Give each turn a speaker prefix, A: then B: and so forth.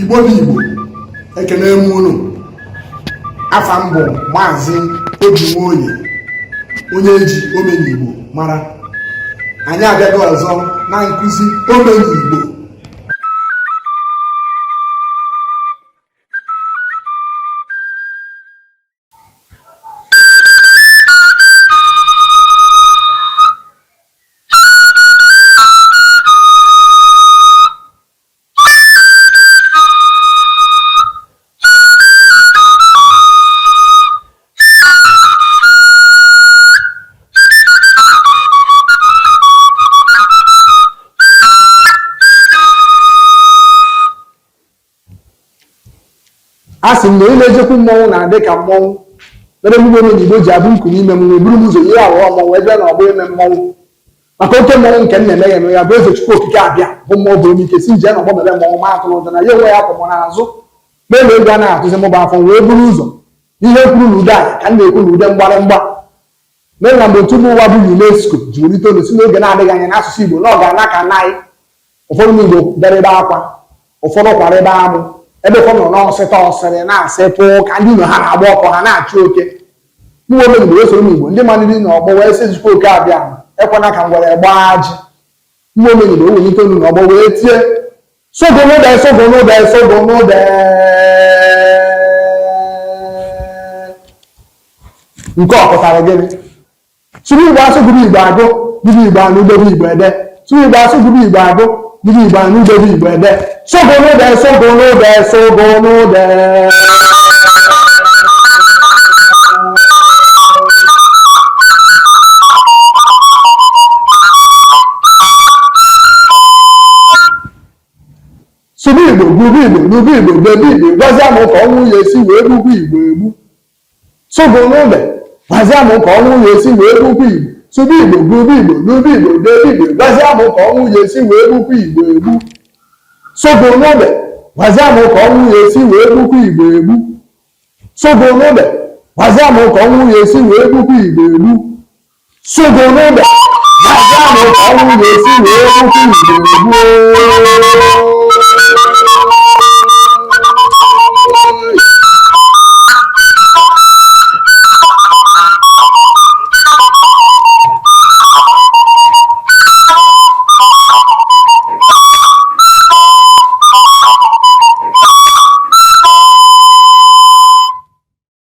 A: Igbo bụ Igbo, ekene m unu. Afa m bụ Maazị Obi Nwoye, onye eji Omenigbo mara. Anyị abịago ọzọ na nkụzi Omenigbo. Asị m na ilejekwu mmọnwụ na-adị ka mmọnwụ mere emume Omenigbo ji abụ nku n'ime mmọnwụ eburu m ụzọ ihe aghọọ mmọnwụ ebe na ọgbọ ime mmọnwụ maka oke mmọnwụ nke m na-eme ya eme ya bụ eze Chukwu Okike abịa bụ mmụọ bụ onye ike si nje na ọgbọ mere mmọnwụ ma atụ n'ụjọ na ya enwe ya kwụmụ n'azụ mele ego a na-atụzi mụba afọ wee buru ụzọ ihe kwuru na ude anyị ka m na-ekwu na ude mgbarịmgba mee na mgbe tupu ụwa bụ UNESCO ji wulite olu si n'oge na-adịghị anya n'asụsụ Igbo na ọ ga-ana ka naị ụfọdụ ndị Igbo bịara ebe akwa ụfọdụ kwara ebe amụ ebe ụfọdụ nọ n'ọsịta ọsịrị na-asị pụ ka ndị Igbo ha na-agba ọkọ ha na-achị oke mụnwe Omenigbo esoro m Igbo ndị maliri na ọgbọ wee sị Chukwu Oke abịa ekwana ka m were gbaa ji mụnwe Omenigbo ewelite olu n'ọgbọ wee tie sogonude sogonude sogonude nke ọ pụtara gịnị sụrụ Igbo asụgụrụ Igbo agụ dịbụ Igbo anụ debe Igbo ede sụrụ Igbo asụgụrụ Igbo agụ dịbụ Igbo anụ debe Igbo ede sogonude sogonude sogonude sụrụ Igbo gburu Igbo gburu Igbo gbebe Igbo gwazie m ka ọnwụ ya esi wee gbugbu Igbo egbu sogonude gwazie m ka ọnwụ ya esi wee gbugbu Igbo sụrụ Igbo gburu Igbo gburu Igbo gbebe Igbo gwazie m ka ọnwụ ya esi wee gbugbu Igbo egbu sogonude gwazie m ka ọnwụ ya esi wee gbugbu Igbo egbu sogonude gwazie m ka ọnwụ ya esi wee gbugbu Igbo egbu sogonude gwazie m ka ọnwụ ya esi wee gbugbu Igbo egbu